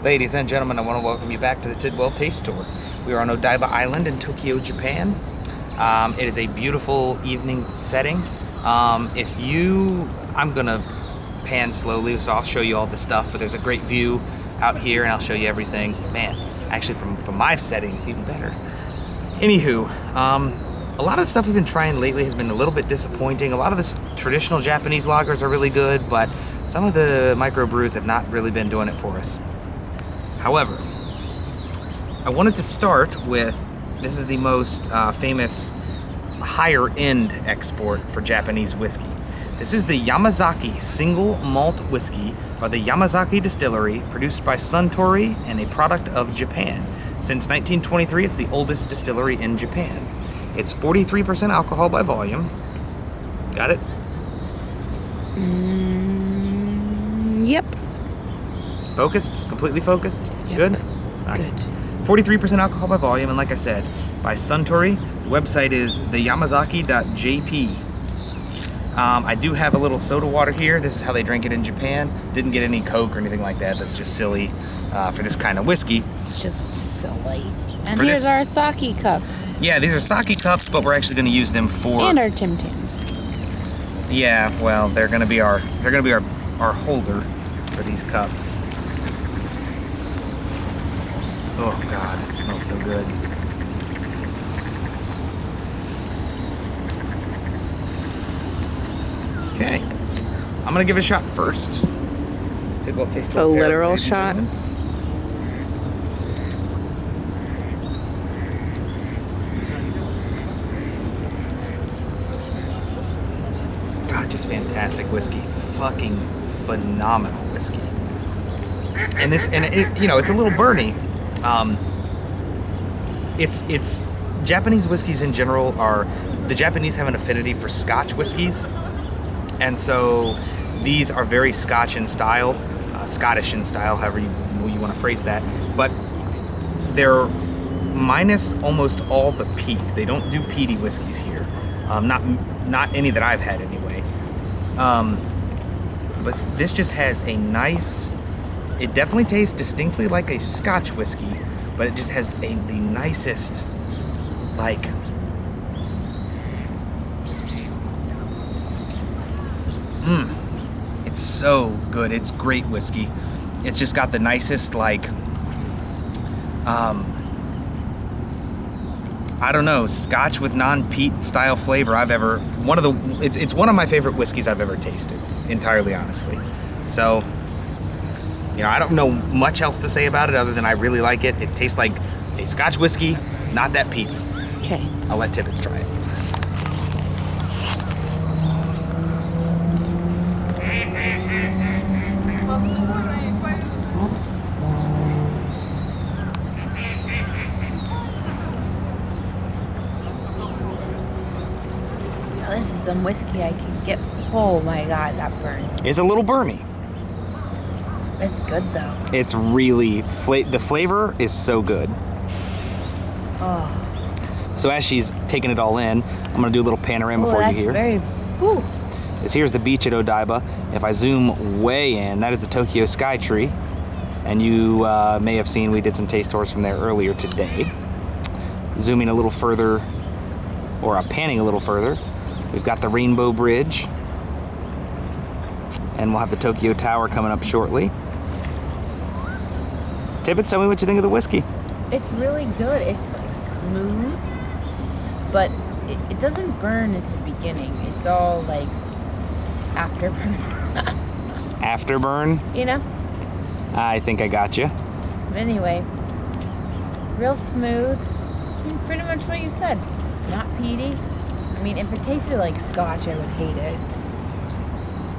Ladies and gentlemen, I want to welcome you back to the Tidwell Taste Tour. We are on Odaiba Island in Tokyo, Japan. It is a beautiful evening setting. I'm gonna pan slowly, so I'll show you all the stuff, but there's a great view out here and I'll show you everything. Man, actually from my setting, it's even better. Anywho, a lot of the stuff we've been trying lately has been a little bit disappointing. A lot of the traditional Japanese lagers are really good, but some of the microbrews have not really been doing it for us. However, I wanted to start with, this is the most famous higher end export for Japanese whiskey. This is the Yamazaki single malt whiskey by the Yamazaki distillery, produced by Suntory and a product of Japan. Since 1923, it's the oldest distillery in Japan. It's 43% alcohol by volume. Got it? Yep. Focused? Completely focused? Yep. Good? All right. Good. 43% alcohol by volume, and like I said, by Suntory. The website is theyamazaki.jp. I do have a little soda water here. This is how they drink it in Japan. Didn't get any Coke or anything like that. That's just silly for this kind of whiskey. It's just silly. And For here's this- our sake cups. Yeah, these are sake cups, but we're actually going to use them for. And our Tim Tams. Yeah, well, they're going to be our holder for these cups. Oh God, it smells so good. Okay, I'm gonna give it a shot first. Tidwell Taste Tour A pair, literal ladies and shot? gentlemen. God, just fantastic whiskey. Fucking phenomenal whiskey. And it's a little burny. It's Japanese whiskeys in general the Japanese have an affinity for Scotch whiskeys, and so these are very Scotch in style, Scottish in style, however you want to phrase that. But they're minus almost all the peat. They don't do peaty whiskeys here, not any that I've had anyway. But this just has a nice. It definitely tastes distinctly like a Scotch whiskey, but it just has the nicest, like, it's so good. It's great whiskey. It's just got the nicest, like, I don't know, Scotch with non-peat style flavor I've ever, it's one of my favorite whiskeys I've ever tasted, entirely honestly. So, I don't know much else to say about it other than I really like it. It tastes like a Scotch whiskey, not that peaty. Okay. I'll let Tibbetts try it. Now, this is some whiskey I can get. Oh my God, that burns. It's a little burny. It's good though. It's really, the flavor is so good. Oh. So as she's taking it all in, I'm gonna do a little panorama for you here. Whew. Here's the beach at Odaiba. If I zoom way in, that is the Tokyo Sky Tree. And you may have seen we did some taste tours from there earlier today. Zooming a little further, or panning a little further, we've got the Rainbow Bridge. And we'll have the Tokyo Tower coming up shortly. Tibbetts, tell me what you think of the whiskey. It's really good. It's like smooth, but it doesn't burn at the beginning. It's all like afterburn. Afterburn? I think I got you. But anyway, real smooth. Pretty much what you said. Not peaty. I mean, if it tasted like Scotch, I would hate it.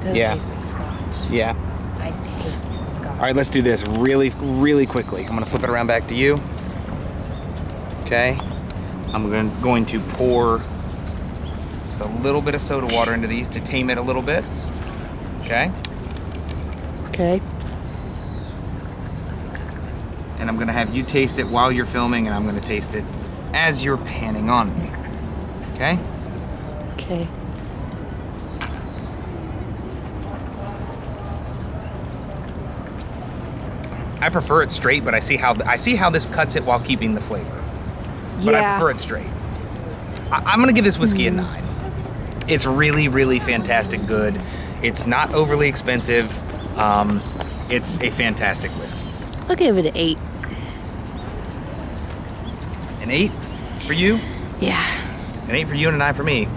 Doesn't taste like Scotch. Yeah. I hate Scotch. All right, let's do this really, really quickly. I'm gonna flip it around back to you. Okay. I'm going to pour just a little bit of soda water into these to tame it a little bit. Okay. Okay. And I'm gonna have you taste it while you're filming, and I'm gonna taste it as you're panning on me. Okay? Okay. I prefer it straight, but I see how this cuts it while keeping the flavor. But I prefer it straight. I'm gonna give this whiskey a 9. It's really, really fantastic good. It's not overly expensive. It's a fantastic whiskey. I'll give it an 8. An 8 for you? Yeah. An 8 for you and a 9 for me.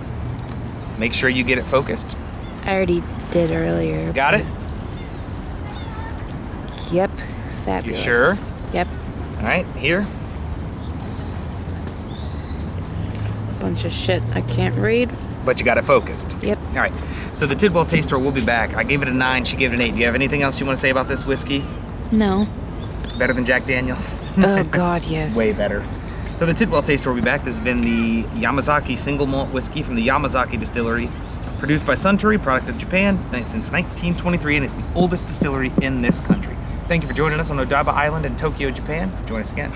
Make sure you get it focused. I already did earlier. Got it? Yep. Fabulous. You sure? Yep. All right, here. Bunch of shit I can't read. But you got it focused. Yep. All right, so the Tidwell Taste Tour will be back. I gave it a 9, she gave it an 8. Do you have anything else you want to say about this whiskey? No. Better than Jack Daniels? Oh, God, yes. Way better. So the Tidwell Taste Tour will be back. This has been the Yamazaki single malt whiskey from the Yamazaki distillery, produced by Suntory, product of Japan, since 1923, and it's the oldest distillery in this country. Thank you for joining us on Odaiba Island in Tokyo, Japan. Join us again.